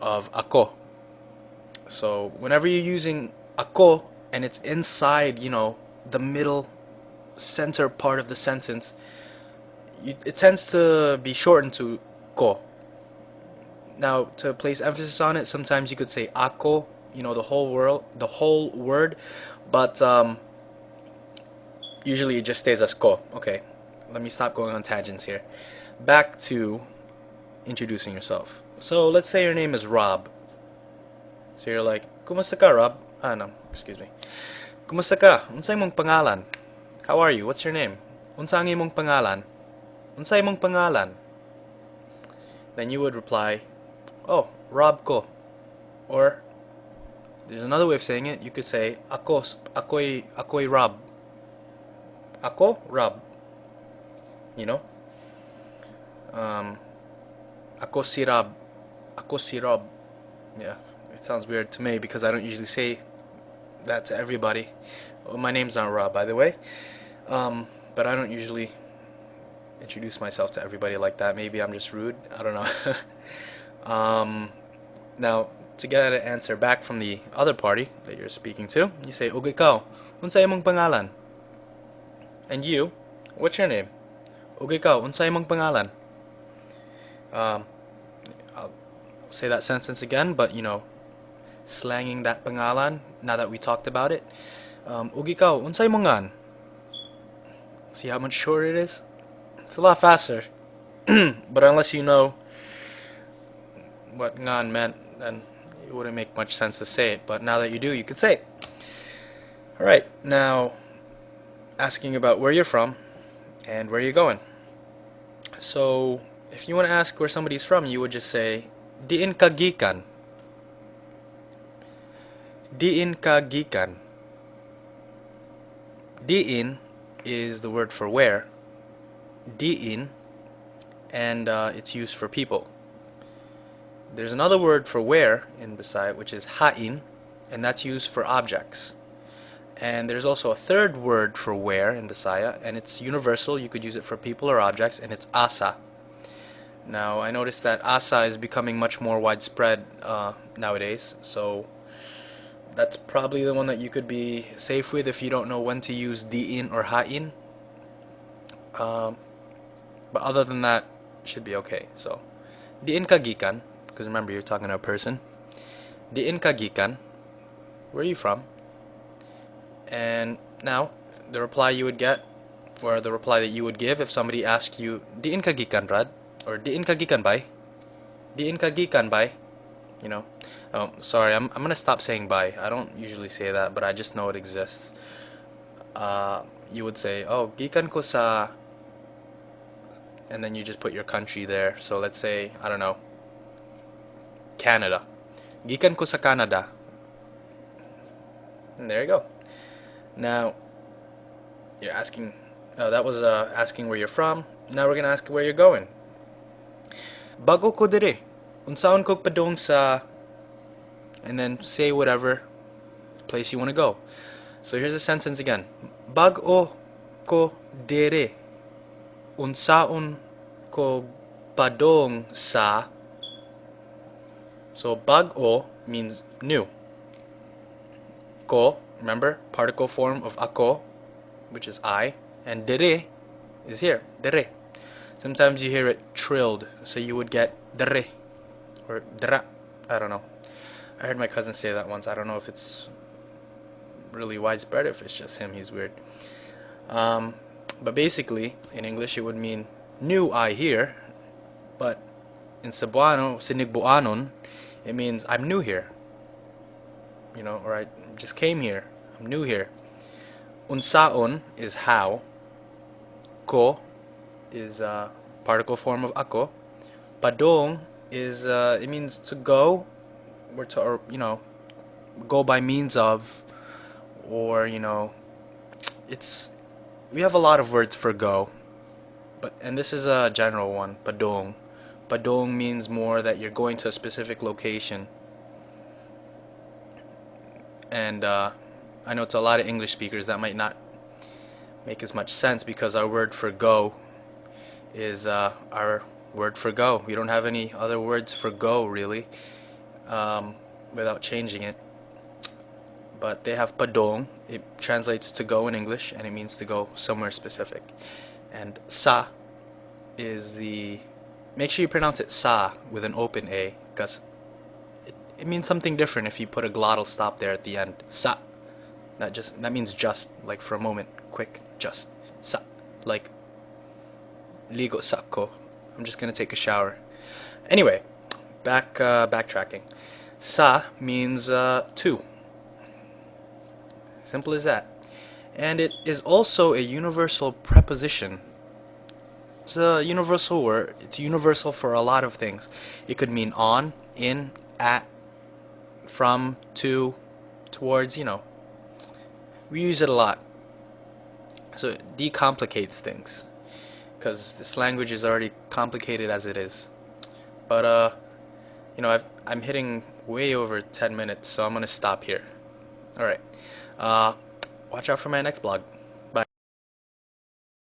of ako. So whenever you're using ako and it's inside, the middle center part of the sentence, it tends to be shortened to ko. Now, to place emphasis on it, sometimes you could say ako, the whole word, but usually it just stays as ko. Okay, let me stop going on tangents here. Back to introducing yourself. So let's say your name is Rob. So you're like, Kumusta ka, Rob? Ah, no, excuse me. Kumusta ka? Unsay mong pangalan? How are you? What's your name? Unsa ang imong pangalan? Unsay mong pangalan? Then you would reply, oh, Rob ko. Or there's another way of saying it. You could say, ako'y Rob. Ako, Rob. You know? Ako si Rob. Ako si Rob. Yeah, it sounds weird to me because I don't usually say that to everybody. Well, my name's not Rob, by the way. But I don't usually introduce myself to everybody like that. Maybe I'm just rude. I don't know. Now, to get an answer back from the other party that you're speaking to, you say, "Ug ikaw, unsay imong pangalan?" And you, what's your name? "Ug ikaw, unsay imong pangalan?" I'll say that sentence again, but slanging that pangalan. Now that we talked about it, "Ug ikaw, unsay imong ngan?" See how much shorter it is? It's a lot faster. But unless you know what ngan meant, then it wouldn't make much sense to say it. But now that you do, you could say it. Alright, now asking about where you're from and where you're going. So if you want to ask where somebody's from, you would just say, Diin ka gikan. Diin ka gikan. Diin is the word for where. Diin, and it's used for people. There's another word for where in Bisaya, which is hain, and that's used for objects. And there's also a third word for where in Bisaya, and it's universal. You could use it for people or objects, and it's asa. Now, I noticed that asa is becoming much more widespread nowadays, so that's probably the one that you could be safe with if you don't know when to use diin or hain. But other than that, should be okay. So, diin ka gikan, because remember you're talking to a person. Diin ka gikan, where are you from? And now, the reply you would get, or the reply that you would give if somebody asked you, Diin ka gikan, Rad? Or Diin ka gikan bay? Diin ka gikan bay? Oh, sorry, I'm gonna stop saying bay. I don't usually say that, but I just know it exists. You would say, oh, gikan ko sa, and then you just put your country there. So let's say, I don't know, Canada. Gikan ko sa Canada. And there you go. Now, you're asking, that was asking where you're from. Now we're gonna ask where you're going. Bago ko dire. Unsaon ko padong sa, and then say whatever place you want to go. So here's the sentence again. Bago ko dire. Unsaon ko padong sa. So bago means new. Ko, remember, particle form of ako, which is I, and dire is here, dire. Sometimes you hear it trilled, so you would get dire or dra. I don't know. I heard my cousin say that once. I don't know if it's really widespread, if it's just him, he's weird. But basically, in English, it would mean new I here, but in Cebuano, sinigbuanon, it means I'm new here. Or I just came here. I'm new here. Unsaon is how. Ko is particle form of ako. Padong is it means to go, or to, or go by means of, or it's, we have a lot of words for go, and this is a general one. Padong. Padong means more that you're going to a specific location. And I know to a lot of English speakers that might not make as much sense because our word for go is our word for go. We don't have any other words for go, really. without changing it. But they have padong. It translates to go in English, and it means to go somewhere specific. And sa is the... Make sure you pronounce it sa with an open A, because it means something different if you put a glottal stop there at the end. Sa. That means just, like for a moment, quick, just. Sa. Like ligo sako. I'm just gonna take a shower. Anyway, backtracking. Sa means two. Simple as that. And it is also a universal preposition. It's a universal word. It's universal for a lot of things. It could mean on, in, at, from, to, towards, you know. We use it a lot. So it decomplicates things, because this language is already complicated as it is. But you know, I'm hitting way over 10 minutes, so I'm gonna stop here. All right. Watch out for my next blog.